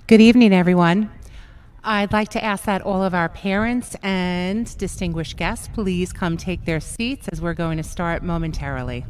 Good evening, everyone. I'd like to ask that all of our parents and distinguished guests please come take their seats as we're going to start momentarily.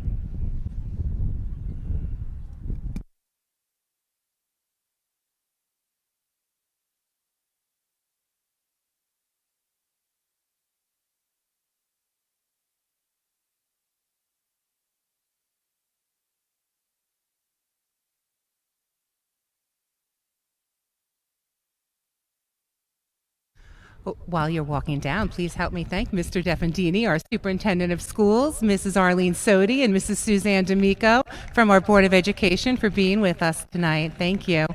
While you're walking down, please help me thank Mr. Defendini, our Superintendent of Schools, Mrs. Arlene Sodi, and Mrs. Suzanne D'Amico from our Board of Education for being with us tonight. Thank you.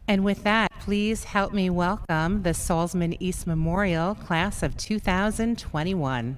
And with that, please help me welcome the Saltzman East Memorial Class of 2021.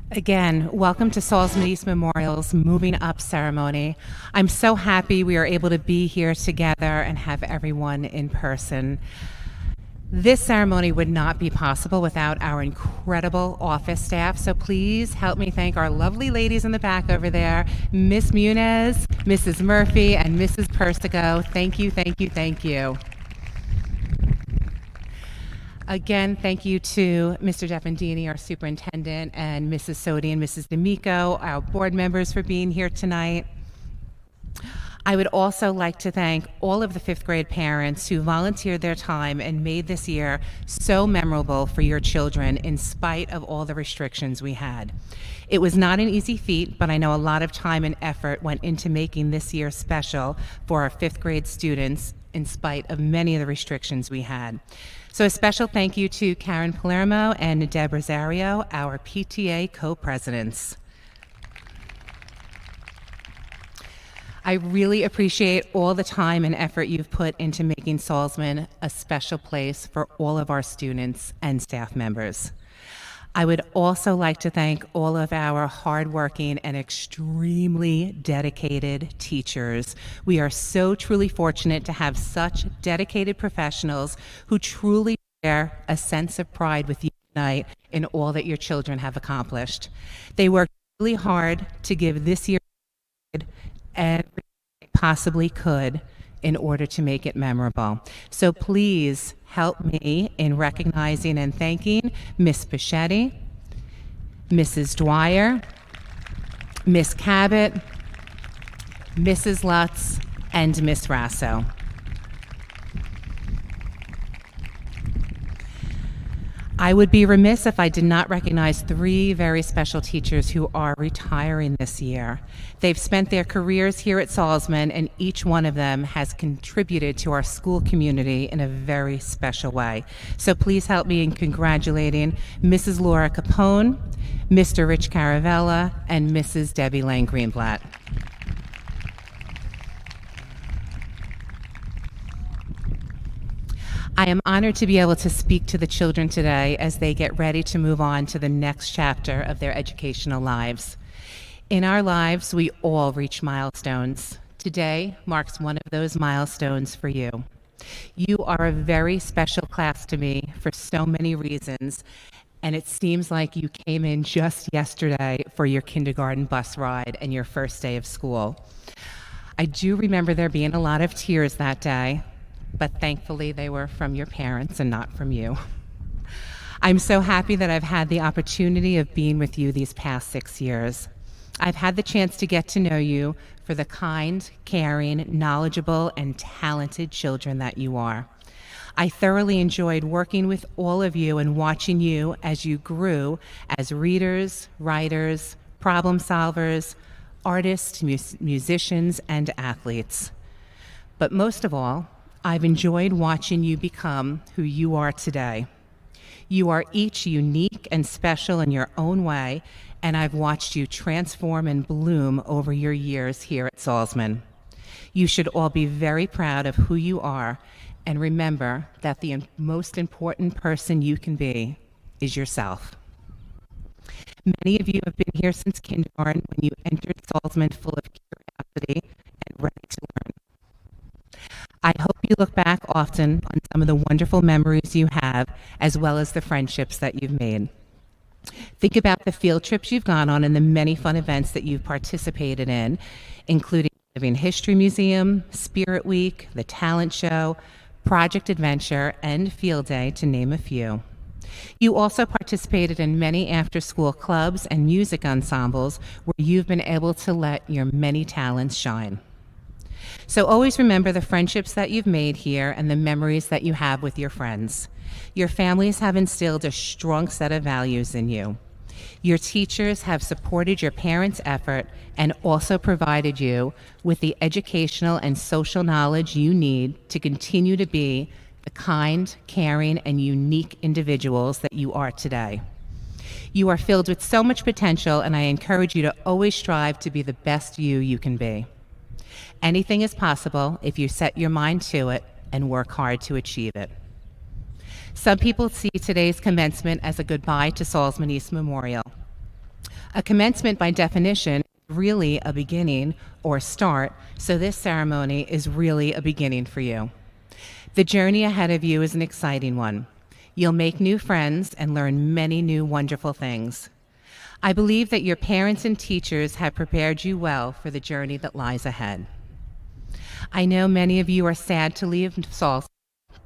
Again, welcome to Saltzman East Memorial's Moving Up ceremony. I'm so happy we are able to be here together and have everyone in person. This ceremony would not be possible without our incredible office staff, so please help me thank our lovely ladies in the back over there, Miss Muniz, Mrs. Murphy, and Mrs. Persico. Thank you, thank you, thank you. Again, thank you to Mr. Defendini, our superintendent, and Mrs. Sodi and Mrs. D'Amico, our board members, for being here tonight. I would also like to thank all of the fifth grade parents who volunteered their time and made this year so memorable for your children in spite of all the restrictions we had. It was not an easy feat, but I know a lot of time and effort went into making this year special for our fifth grade students in spite of many of the restrictions we had. So a special thank you to Karen Palermo and Deb Rosario, our PTA co-presidents. I really appreciate all the time and effort you've put into making Saltzman a special place for all of our students and staff members. I would also like to thank all of our hardworking and extremely dedicated teachers. We are so truly fortunate to have such dedicated professionals who truly share a sense of pride with you tonight in all that your children have accomplished. They worked really hard to give this year everything they possibly could in order to make it memorable. So please help me in recognizing and thanking Miss Pichetti, Mrs. Dwyer, Miss Cabot, Mrs. Lutz, and Miss Rasso. I would be remiss if I did not recognize three very special teachers who are retiring this year. They've spent their careers here at Saltzman, and each one of them has contributed to our school community in a very special way. So please help me in congratulating Mrs. Laura Capone, Mr. Rich Caravella, and Mrs. Debbie Lane Greenblatt. I am honored to be able to speak to the children today as they get ready to move on to the next chapter of their educational lives. In our lives, we all reach milestones. Today marks one of those milestones for you. You are a very special class to me for so many reasons, and it seems like you came in just yesterday for your kindergarten bus ride and your first day of school. I do remember there being a lot of tears that day, but thankfully they were from your parents and not from you. I'm so happy that I've had the opportunity of being with you these past 6 years. I've had the chance to get to know you for the kind, caring, knowledgeable, and talented children that you are. I thoroughly enjoyed working with all of you and watching you as you grew as readers, writers, problem solvers, artists, musicians, and athletes. But most of all, I've enjoyed watching you become who you are today. You are each unique and special in your own way, and I've watched you transform and bloom over your years here at Saltzman. You should all be very proud of who you are, and remember that the most important person you can be is yourself. Many of you have been here since kindergarten when you entered Saltzman full of curiosity and ready to learn. I hope you look back often on some of the wonderful memories you have, as well as the friendships that you've made. Think about the field trips you've gone on and the many fun events that you've participated in, including Living History Museum, Spirit Week, the Talent Show, Project Adventure, and Field Day, to name a few. You also participated in many after-school clubs and music ensembles where you've been able to let your many talents shine. So always remember the friendships that you've made here and the memories that you have with your friends. Your families have instilled a strong set of values in you. Your teachers have supported your parents' effort and also provided you with the educational and social knowledge you need to continue to be the kind, caring, and unique individuals that you are today. You are filled with so much potential, and I encourage you to always strive to be the best you can be. Anything is possible if you set your mind to it and work hard to achieve it. Some people see today's commencement as a goodbye to Saltzman East Memorial. A commencement, by definition, is really a beginning or start, so this ceremony is really a beginning for you. The journey ahead of you is an exciting one. You'll make new friends and learn many new wonderful things. I believe that your parents and teachers have prepared you well for the journey that lies ahead. I know many of you are sad to leave Saltzman,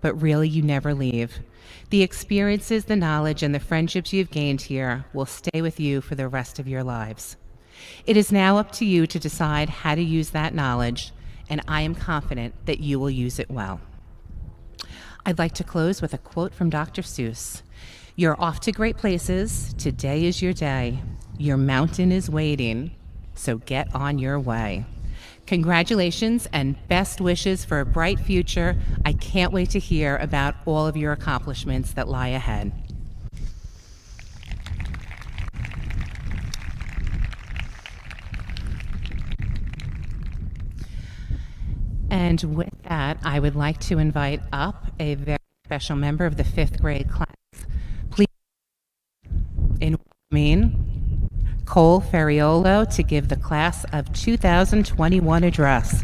but really you never leave. The experiences, the knowledge, and the friendships you've gained here will stay with you for the rest of your lives. It is now up to you to decide how to use that knowledge, and I am confident that you will use it well. I'd like to close with a quote from Dr. Seuss. You're off to great places. Today is your day. Your mountain is waiting, so get on your way. Congratulations and best wishes for a bright future. I can't wait to hear about all of your accomplishments that lie ahead. And with that, I would like to invite up a very special member of the 5th grade class. Please in Cole Ferriolo to give the class of 2021 address.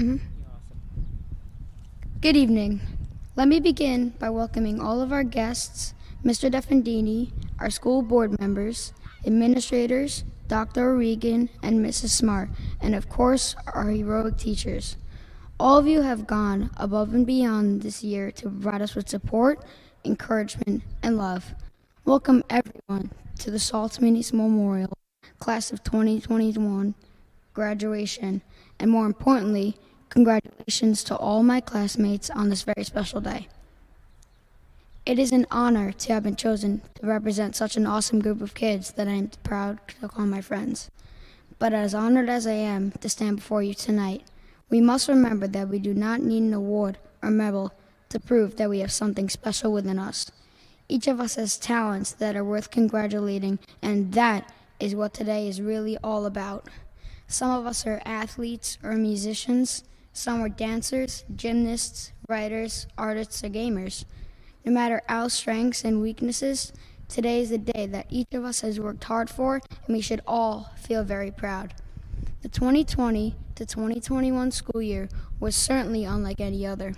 Good evening. Let me begin by welcoming all of our guests, Mr. Defendini, our school board members, administrators, Dr. O'Regan, and Mrs. Smart, and of course, our heroic teachers. All of you have gone above and beyond this year to provide us with support, encouragement, and love. Welcome everyone to the Saltzman East Memorial Class of 2021 graduation, and more importantly, congratulations to all my classmates on this very special day. It is an honor to have been chosen to represent such an awesome group of kids that I am proud to call my friends. But as honored as I am to stand before you tonight, we must remember that we do not need an award or medal to prove that we have something special within us. Each of us has talents that are worth congratulating, and that is what today is really all about. Some of us are athletes or musicians. Some are dancers, gymnasts, writers, artists, or gamers. No matter our strengths and weaknesses, today is the day that each of us has worked hard for, and we should all feel very proud. The 2020 to 2021 school year was certainly unlike any other.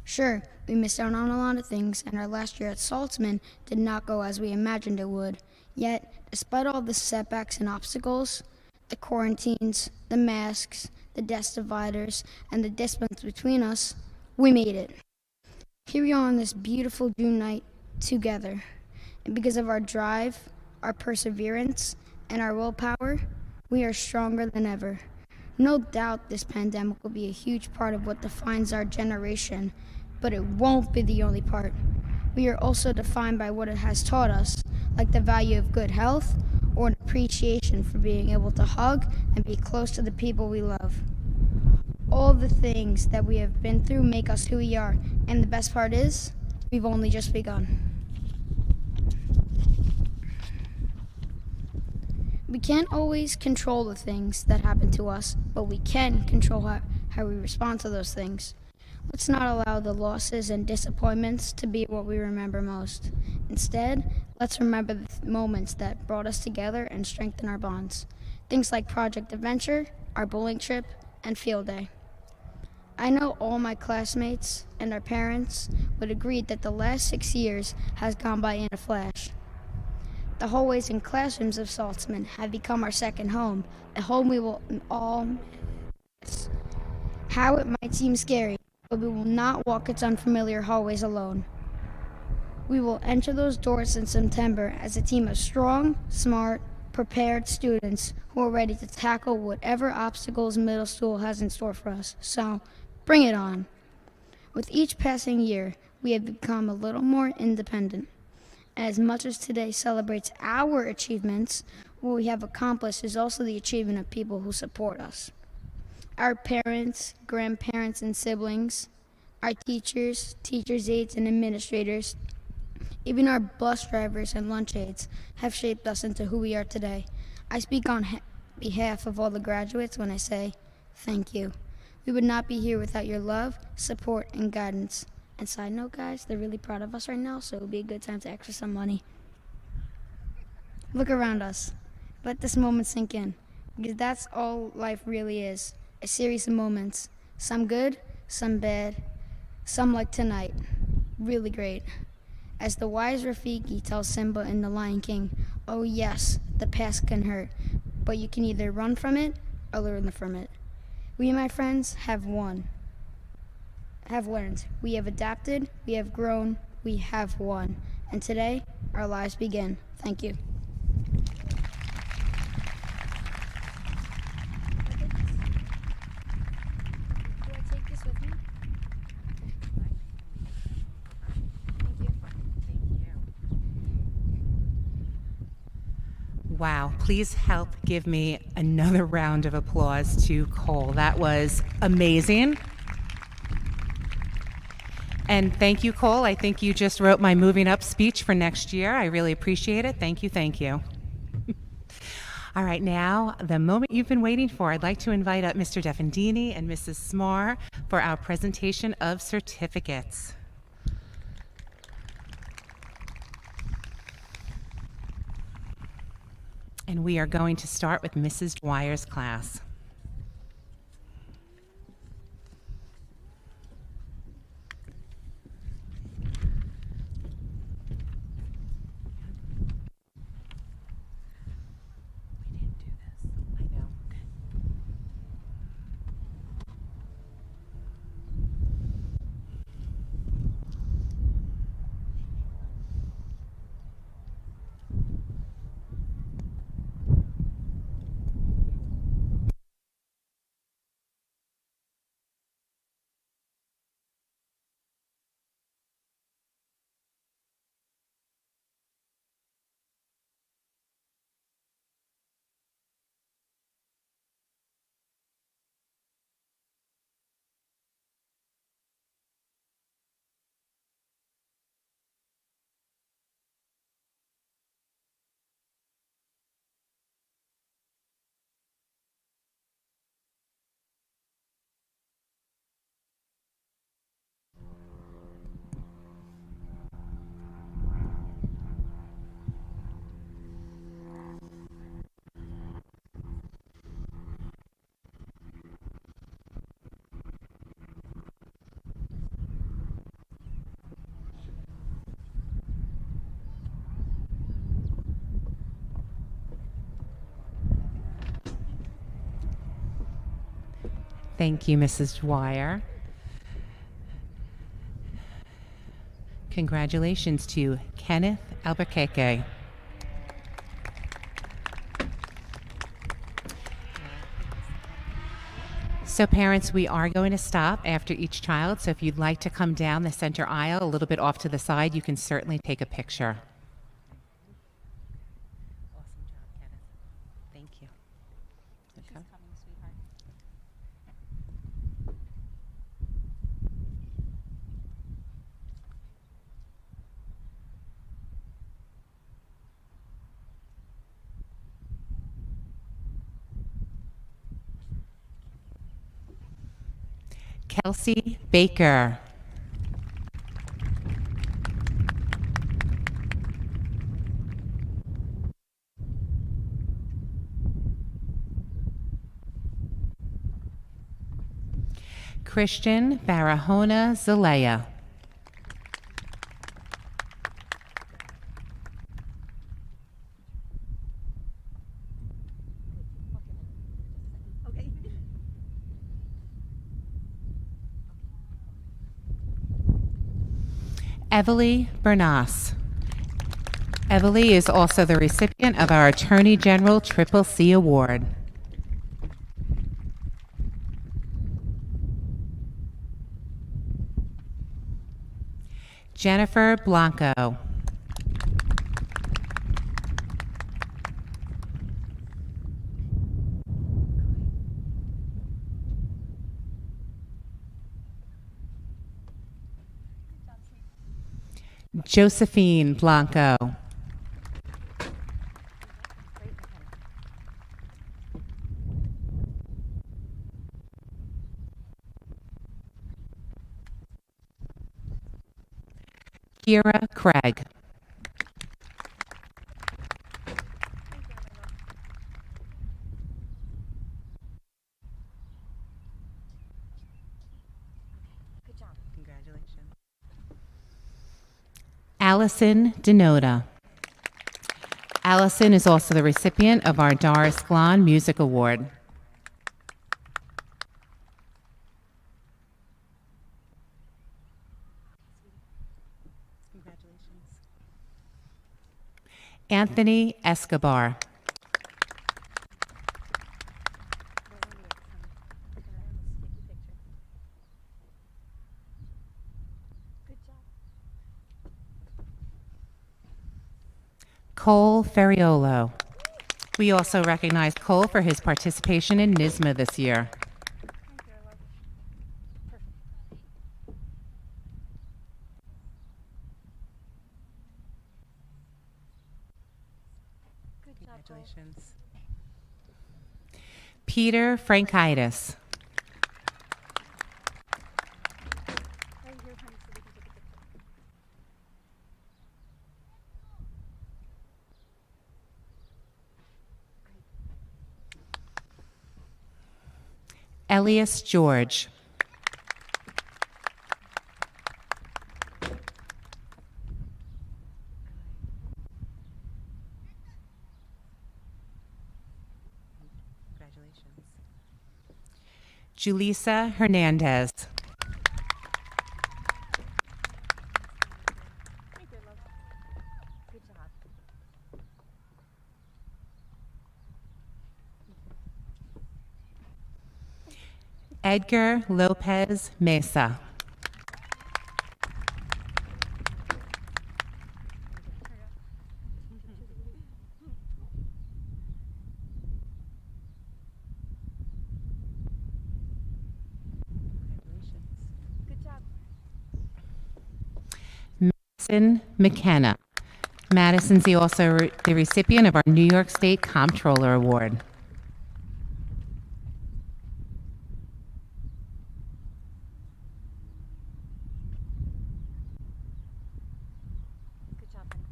Sure, we missed out on a lot of things, and our last year at Saltzman did not go as we imagined it would. Yet, despite all the setbacks and obstacles, the quarantines, the masks, the desk dividers, and the distance between us, we made it. Here we are on this beautiful June night together. And because of our drive, our perseverance, and our willpower, we are stronger than ever. No doubt this pandemic will be a huge part of what defines our generation, but it won't be the only part. We are also defined by what it has taught us, like the value of good health or an appreciation for being able to hug and be close to the people we love. All the things that we have been through make us who we are, and the best part is, we've only just begun. We can't always control the things that happen to us, but we can control how we respond to those things. Let's not allow the losses and disappointments to be what we remember most. Instead, let's remember the moments that brought us together and strengthened our bonds. Things like Project Adventure, our bowling trip, and field day. I know all my classmates and our parents would agree that the last 6 years has gone by in a flash. The hallways and classrooms of Saltzman have become our second home, a home we will all miss. How it might seem scary, but we will not walk its unfamiliar hallways alone. We will enter those doors in September as a team of strong, smart, prepared students who are ready to tackle whatever obstacles middle school has in store for us. So, bring it on. With each passing year, we have become a little more independent. As much as today celebrates our achievements, what we have accomplished is also the achievement of people who support us. Our parents, grandparents, and siblings, our teachers, teachers' aides, and administrators, even our bus drivers and lunch aides have shaped us into who we are today. I speak on behalf of all the graduates when I say thank you. We would not be here without your love, support, and guidance. And side note, guys, they're really proud of us right now, so it would be a good time to extra some money. Look around us. Let this moment sink in, because that's all life really is, a series of moments. Some good, some bad, some like tonight. Really great. As the wise Rafiki tells Simba in The Lion King, oh yes, the past can hurt, but you can either run from it or learn from it. We, my friends, have learned. We have adapted, we have grown, we have won. And today, our lives begin. Thank you. Do I take this with me? Wow, please help give me another round of applause to Cole. That was amazing. And thank you, Cole. I think you just wrote my moving up speech for next year. I really appreciate it. Thank you, thank you. All right, now, the moment you've been waiting for. I'd like to invite up Mr. Defendini and Mrs. Smar for our presentation of certificates. And we are going to start with Mrs. Dwyer's class. Thank you, Mrs. Dwyer. Congratulations to Kenneth Albuquerque. So parents, we are going to stop after each child. So if you'd like to come down the center aisle a little bit off to the side, you can certainly take a picture. Awesome job, Kenneth. Thank you. Okay. Coming, sweetheart. Kelsey Baker. Christian Barahona Zalea. Okay. Everly Bernas. Everly is also the recipient of our Attorney General Triple C Award. Jennifer Blanco. Josephine Blanco. Kira Craig. Good job. Congratulations. Allison Denoda. Allison is also the recipient of our Doris Glahn Music Award. Congratulations. Anthony Escobar. Good job. Cole Ferriolo. We also recognize Cole for his participation in NYSSMA this year. Thank you, I love it. Perfect. Good job, Cole. Congratulations. Peter Frankitis. Right here, honey, so we can take a picture. Elias George. Congratulations. Julissa Hernandez. Thank you, love. Good job. Edgar Lopez Mesa. Good job. Madison McKenna. Madison's also the recipient of our New York State Comptroller Award. Good job, honey.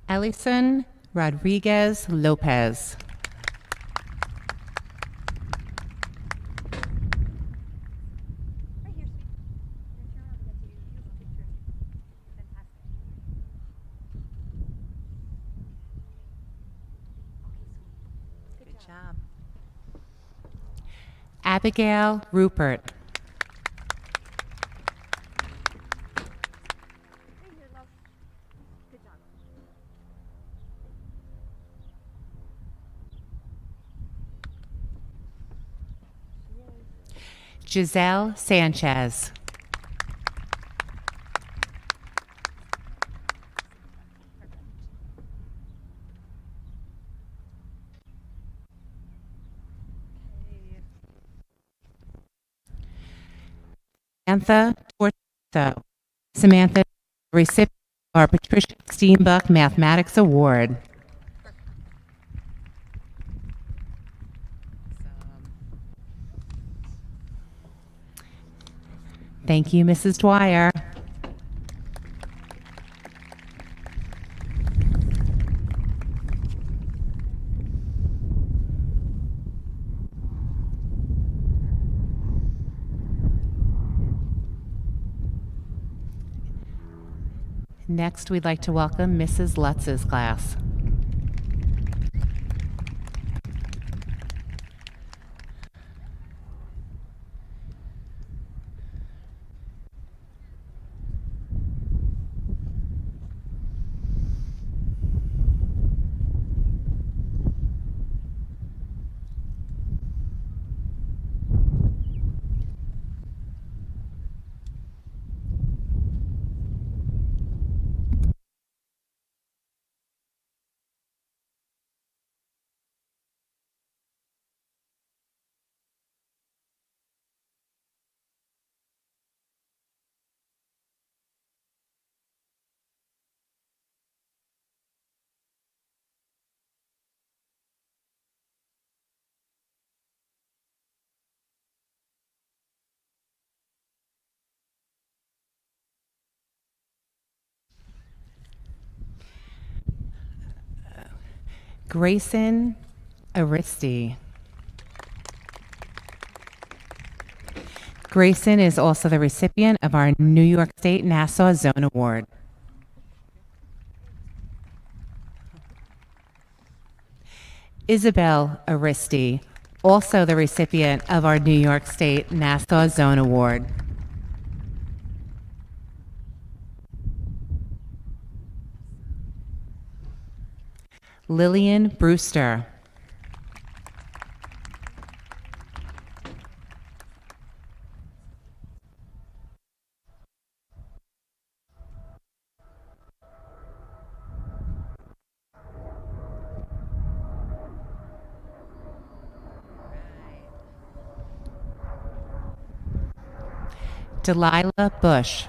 Ellison Rodriguez Lopez. Right here, sweet. Then turn around and get to you. Beautiful picture. Fantastic. Okay, sweet. Good job. Abigail Rupert. Right here, love. Good job. Giselle Sanchez. Samantha Torto. Samantha, recipient of our Patricia Steenbuck Mathematics Award. Thank you, Mrs. Dwyer. Next, we'd like to welcome Mrs. Lutz's class. Grayson Aristi. Grayson is also the recipient of our New York State Nassau Zone Award. Isabel Aristi, also the recipient of our New York State Nassau Zone Award. Lillian Brewster. Delilah Bush.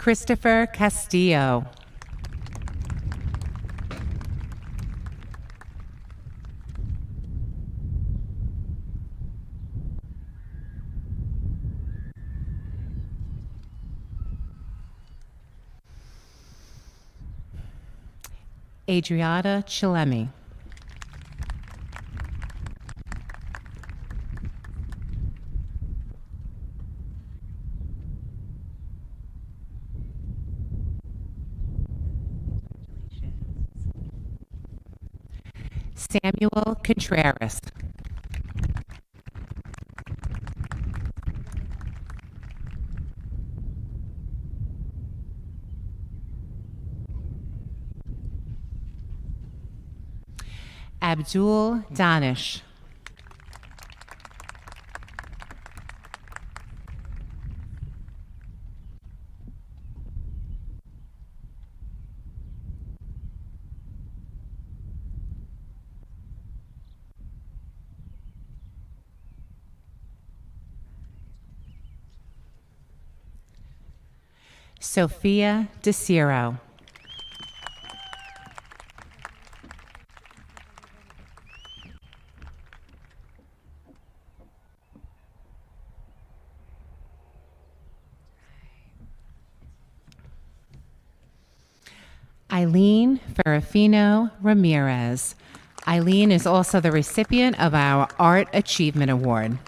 Christopher Castillo. Adriana Chilemi. Samuel Contreras. Abdul Danish. Sophia DeCiro. Eileen Ferrafino Ramirez. Eileen is also the recipient of our Art Achievement Award.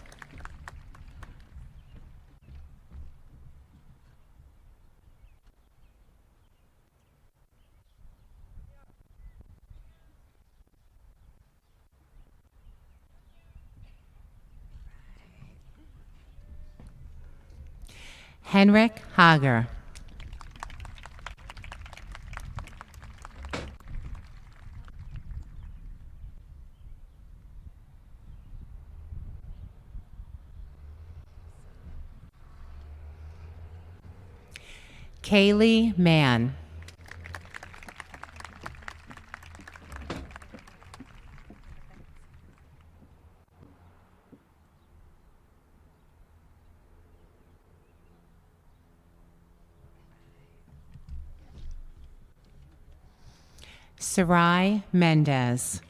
Henrik Hager. Kaylee Mann. Sarai Mendez.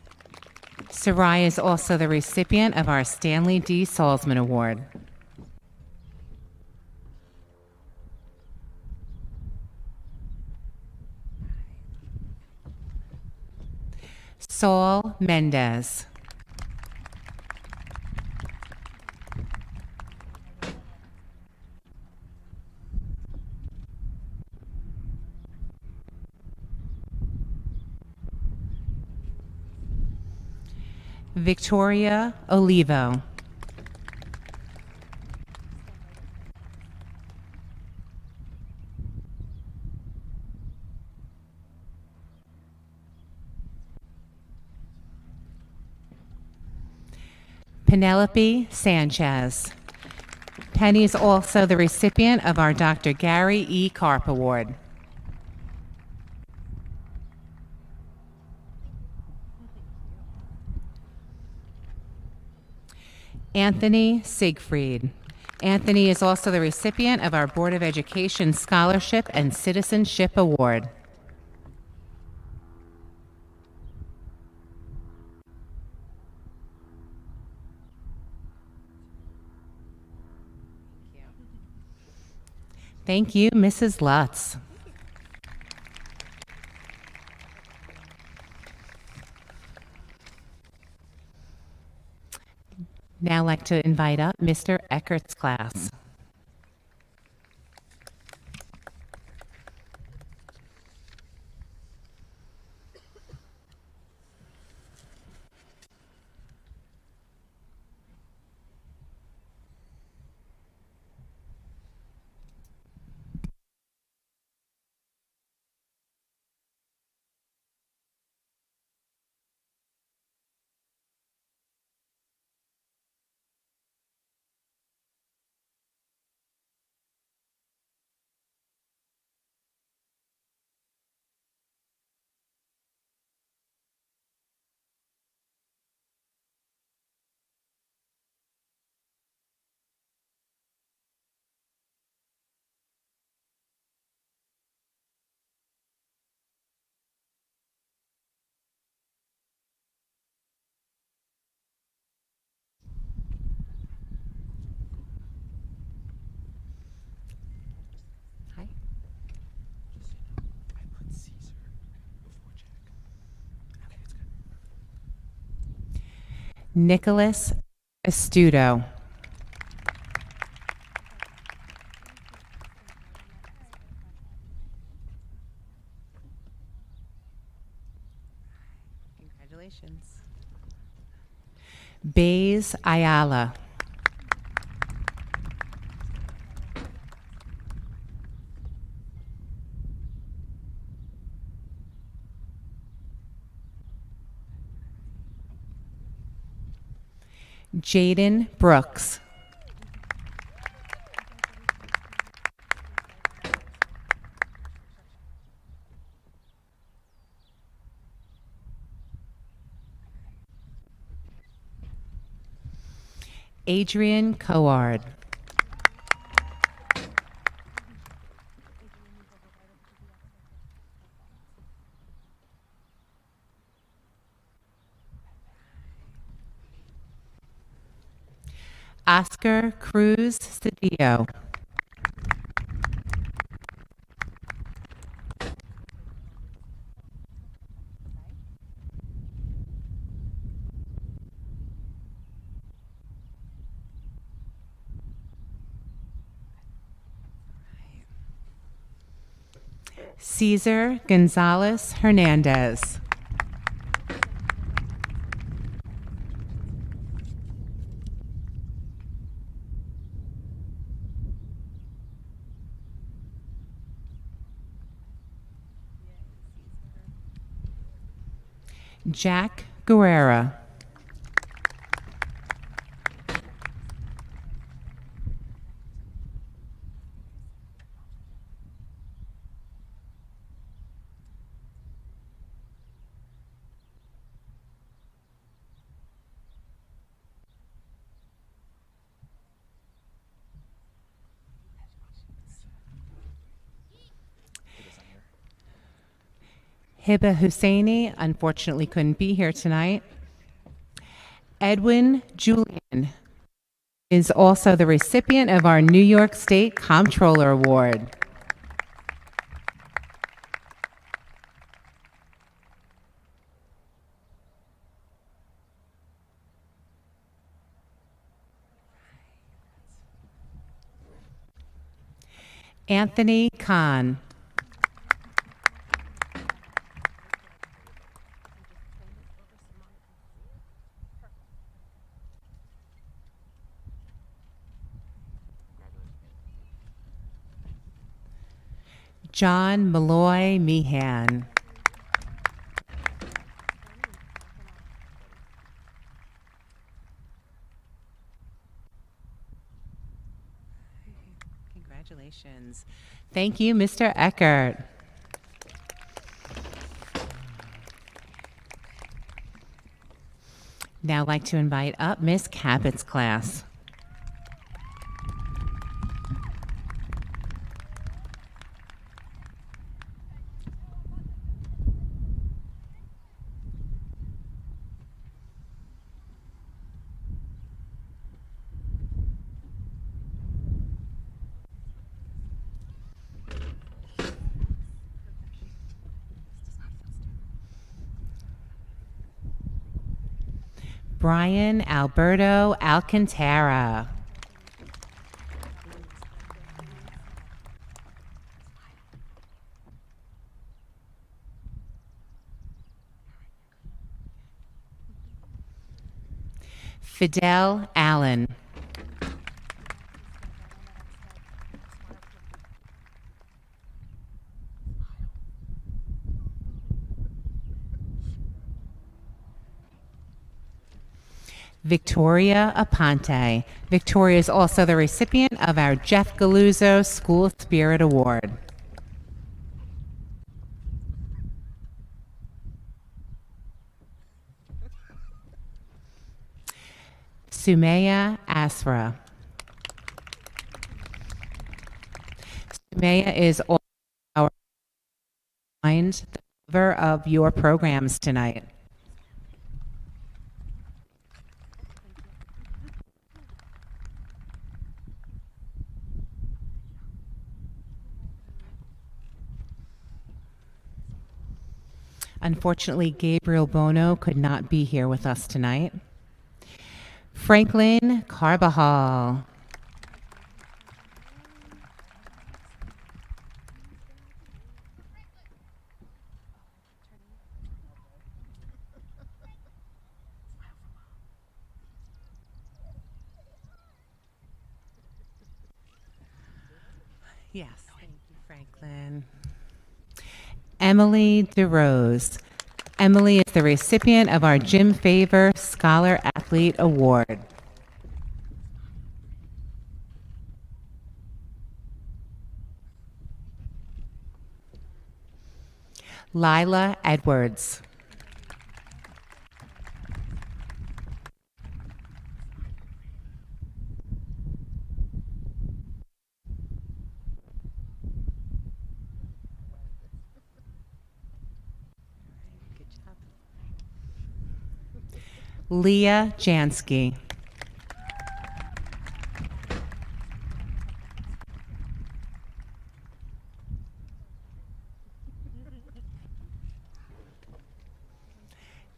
Sarai is also the recipient of our Stanley D. Saltzman Award. Saul Mendez. Victoria Olivo. Penelope Sanchez. Penny is also the recipient of our Dr. Gary E. Karp Award. Anthony Siegfried. Anthony is also the recipient of our Board of Education Scholarship and Citizenship Award. Thank you, Mrs. Lutz. Now I'd like to invite up Mr. Eckert's class. Hi. I put Caesar before Jack. Okay, it's good. Nicholas Estudo. Congratulations. Bays Ayala. Jaden Brooks. Adrian Coard. Oscar Cruz Cedillo. Cesar Gonzalez Hernandez. Jack Guerrera. Hiba Husseini unfortunately couldn't be here tonight. Edwin Julian is also the recipient of our New York State Comptroller Award. Anthony Kahn. John Malloy Meehan. Congratulations. Thank you, Mr. Eckert. Now I'd like to invite up Miss Cabot's class. Brian Alberto Alcantara. Fidel Allen. Victoria Aponte. Victoria is also the recipient of our Jeff Galuzzo School Spirit Award. Sumaya Asra. Sumaya is also our the cover of your programs tonight. Unfortunately, Gabriel Bono could not be here with us tonight. Franklin Carbajal. Yes, thank you, Franklin. Emily DeRose. Emily is the recipient of our Jim Favor Scholar Athlete Award. Lila Edwards. Good job. Leah Jansky.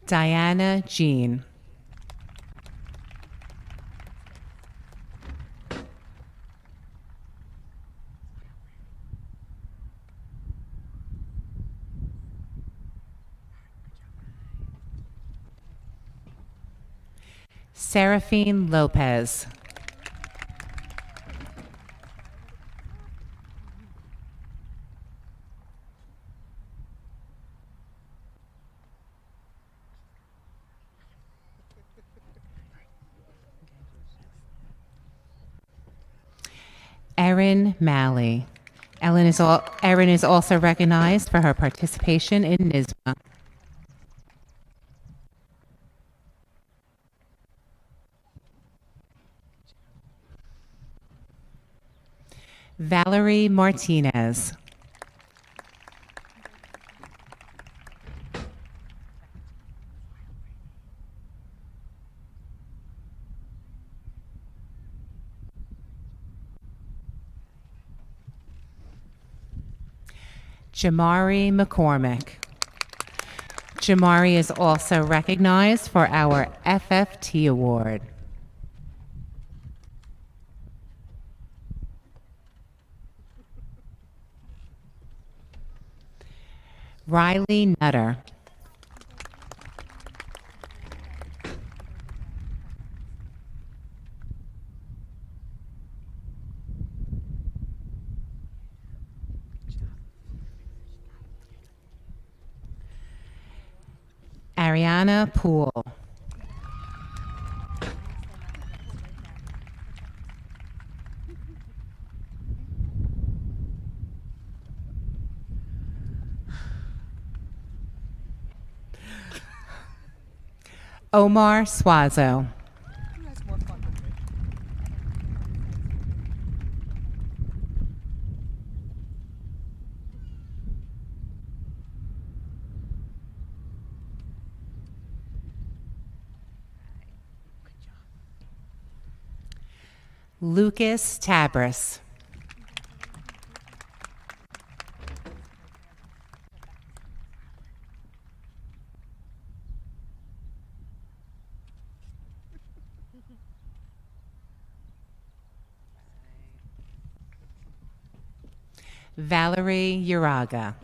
Diana Jean. Seraphine Lopez. Erin Malley. Erin is also recognized for her participation in NYSSMA. Valerie Martinez. Jamari McCormick. Jamari is also recognized for our FFT Award. Riley Nutter. Ariana Poole. Omar Swazo. Lucas Tabris. Valerie Uraga.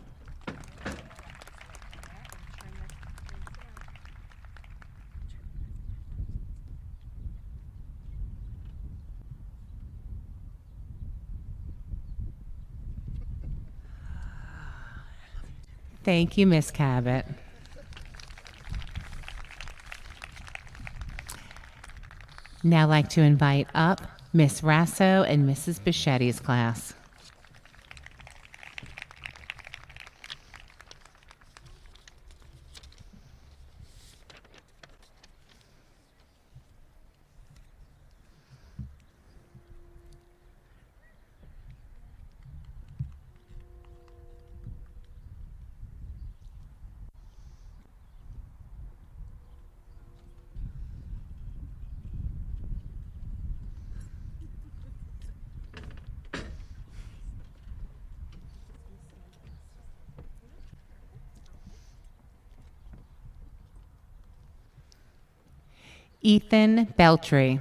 Thank you, Miss Cabot. Now I'd like to invite up Miss Rasso and Mrs. Bichetti's class. Ethan Beltry.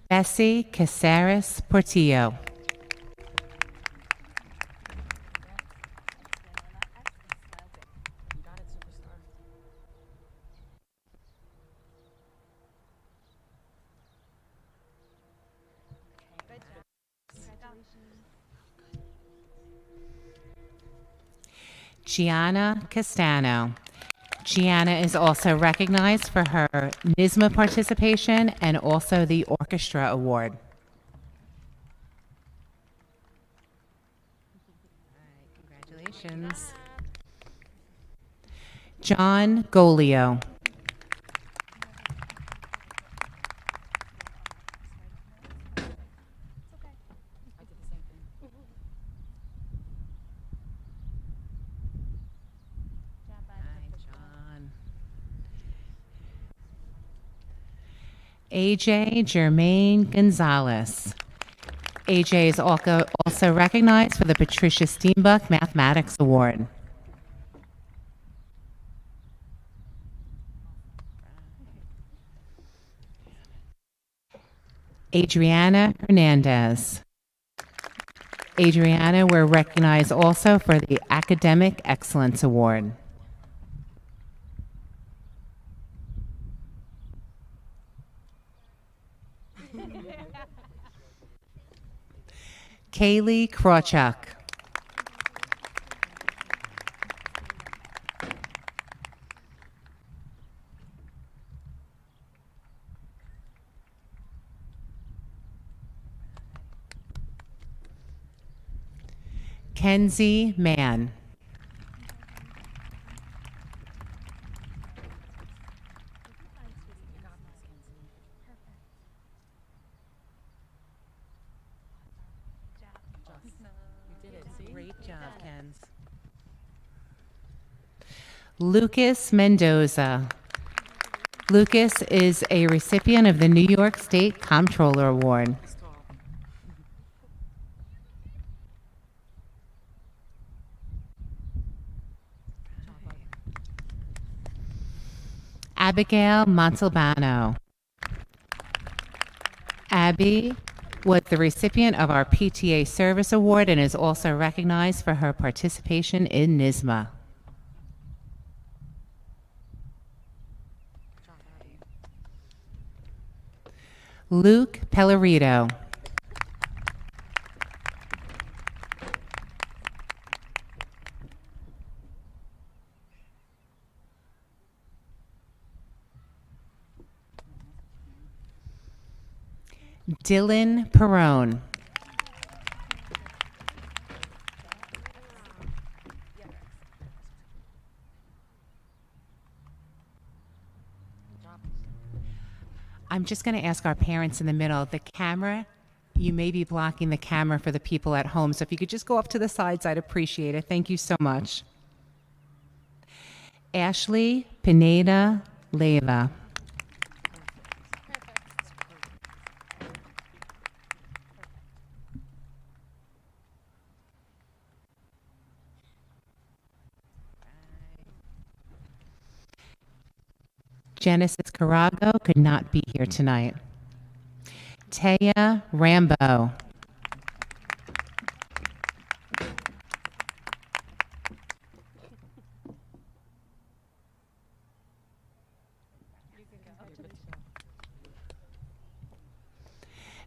Bessie Caceres Portillo. Gianna Castano. Gianna is also recognized for her NYSSMA participation and also the Orchestra Award. Congratulations. John Golio. AJ Jermaine Gonzalez. AJ is also recognized for the Patricia Steenbuck Mathematics Award. Adriana Hernandez. Adriana, we're recognized also for the Academic Excellence Award. Kaylee Krawchuk. Kenzie Mann. Great job, Kenz. Lucas Mendoza. Lucas is a recipient of the New York State Comptroller Award. Abigail Montalbano. Abby was the recipient of our PTA Service Award and is also recognized for her participation in NYSMA. Luke Pellerito. Dylan Perone. I'm just going to ask our parents in the middle. The camera, you may be blocking the camera for the people at home, so if you could just go up to the sides, I'd appreciate it. Thank you so much. Ashley Pineda Leyva. Genesis Carago could not be here tonight. Taya Rambo.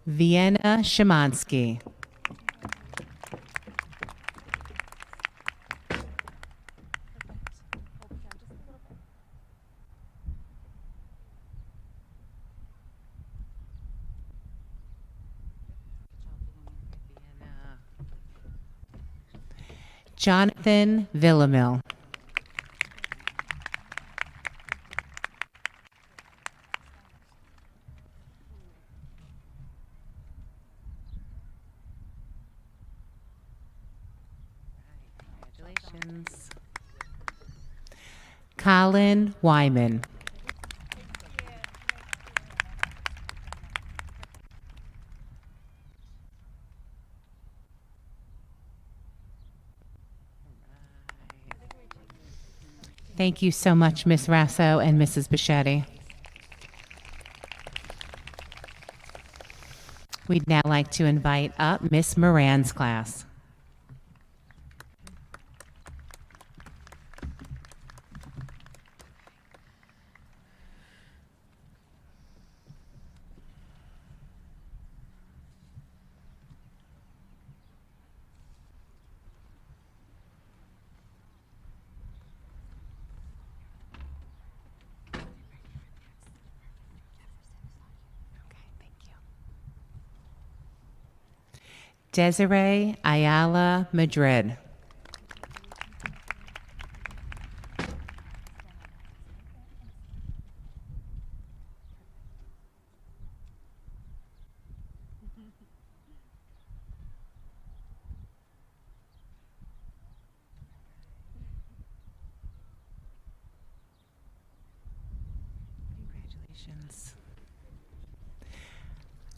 Vienna Shemansky. Jonathan Villamil. Congratulations. Colin Wyman. Thank you so much, Ms. Rasso and Mrs. Bichetti. We'd now like to invite up Miss Moran's class. Desiree Ayala Madrid. Congratulations.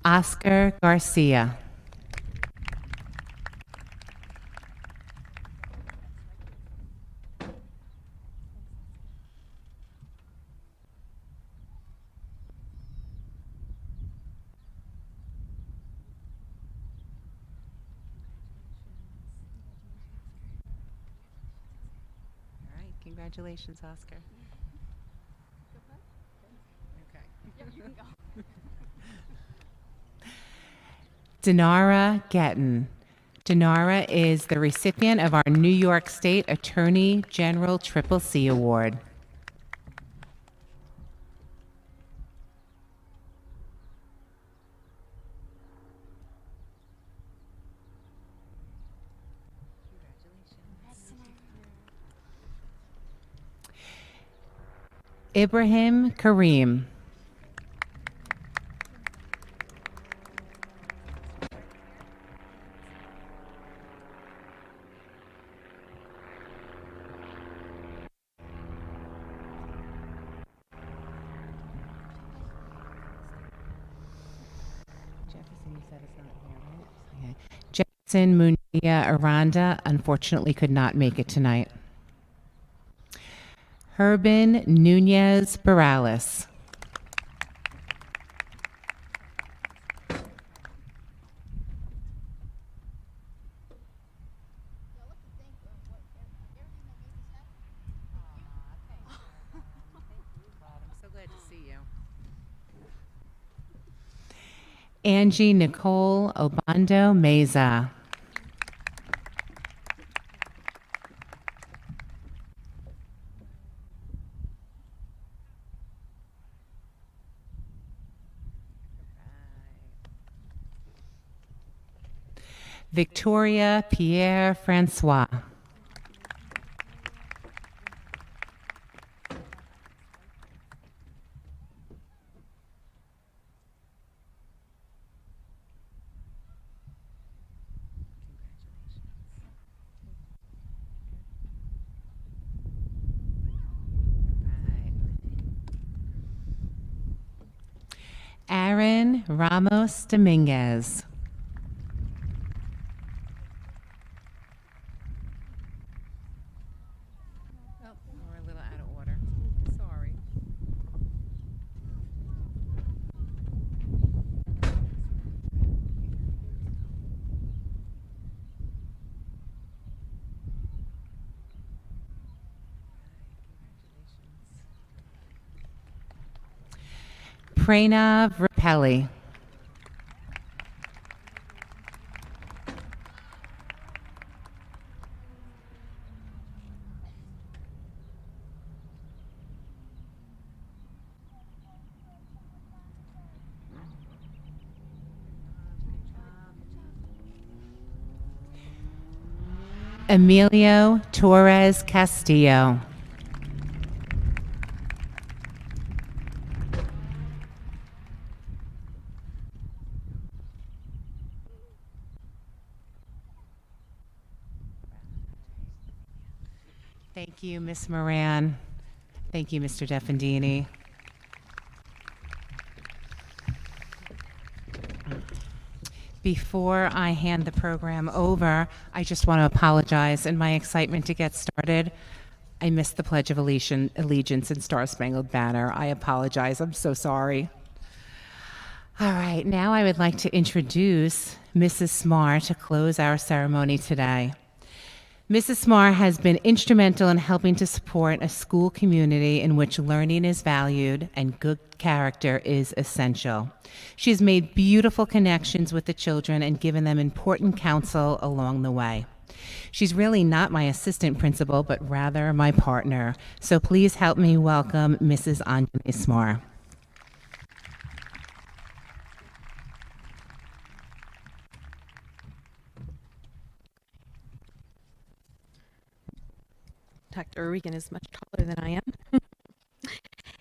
Oscar Garcia. Congratulations, Oscar. Okay. Yeah, you can go. Denara Getton. Denara is the recipient of our New York State Attorney General Triple C Award. Ibrahim Kareem. Jefferson, you said it's not here, right? Okay. Jefferson Mundia Aranda unfortunately could not make it tonight. Herban Nunez Morales. I'm so glad to see you. Angie Nicole Obando Meza. Victoria Pierre Francois. Aaron Ramos Dominguez. Oh, we're a little out of order. Sorry. Pranav Rapelli. Emilio Torres Castillo. Thank you, Ms. Moran. Thank you, Mr. Defendini. Before I hand the program over, I just want to apologize. In my excitement to get started, I missed the Pledge of Allegiance and Star Spangled Banner. I apologize. I'm so sorry. All right, now I would like to introduce Mrs. Smar to close our ceremony today. Mrs. Smar has been instrumental in helping to support a school community in which learning is valued and good character is essential. She has made beautiful connections with the children and given them important counsel along the way. She's really not my assistant principal, but rather my partner. So please help me welcome Mrs. Anjali Smar. Dr. O'Regan is much taller than I am.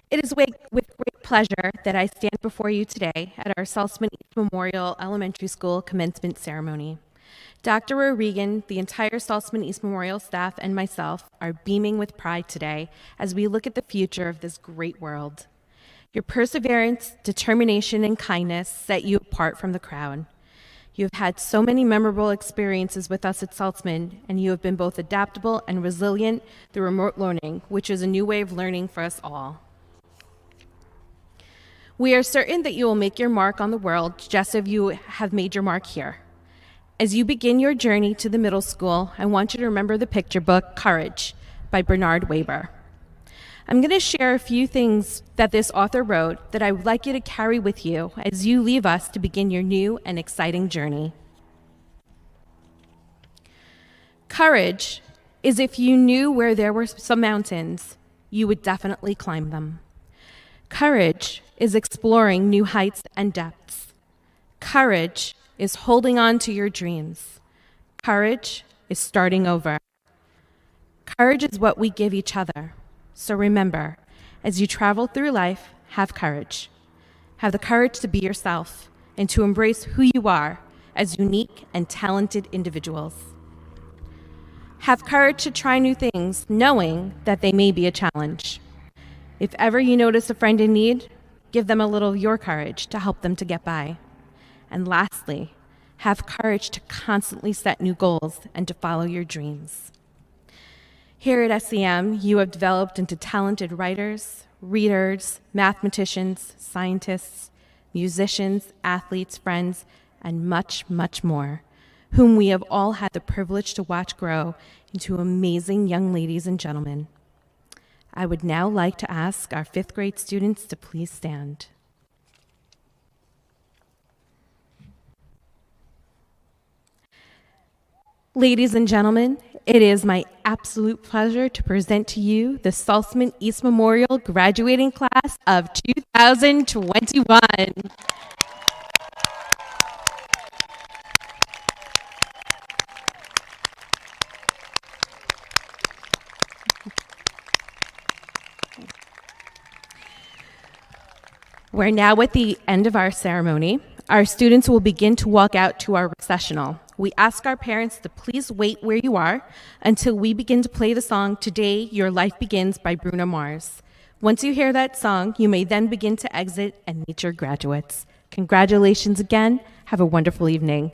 It is with great pleasure that I stand before you today at our Saltzman East Memorial Elementary School commencement ceremony. Dr. O'Regan, the entire Saltzman East Memorial staff, and myself are beaming with pride today as we look at the future of this great world. Your perseverance, determination, and kindness set you apart from the crowd. You have had so many memorable experiences with us at Saltzman, and you have been both adaptable and resilient through remote learning, which is a new way of learning for us all. We are certain that you will make your mark on the world just as you have made your mark here. As you begin your journey to the middle school, I want you to remember the picture book, Courage, by Bernard Weber. I'm going to share a few things that this author wrote that I would like you to carry with you as you leave us to begin your new and exciting journey. Courage is if you knew where there were some mountains, you would definitely climb them. Courage is exploring new heights and depths. Courage is holding on to your dreams. Courage is starting over. Courage is what we give each other. So remember, as you travel through life, have courage. Have the courage to be yourself and to embrace who you are as unique and talented individuals. Have courage to try new things, knowing that they may be a challenge. If ever you notice a friend in need, give them a little of your courage to help them to get by. And lastly, have courage to constantly set new goals and to follow your dreams. Here at SEM, you have developed into talented writers, readers, mathematicians, scientists, musicians, athletes, friends, and much, much more, whom we have all had the privilege to watch grow into amazing young ladies and gentlemen. I would now like to ask our fifth grade students to please stand. Ladies and gentlemen, it is my absolute pleasure to present to you the Saltzman East Memorial graduating class of 2021. We're now at the end of our ceremony. Our students will begin to walk out to our recessional. We ask our parents to please wait where you are until we begin to play the song Today Your Life Begins by Bruno Mars. Once you hear that song, you may then begin to exit and meet your graduates. Congratulations again. Have a wonderful evening.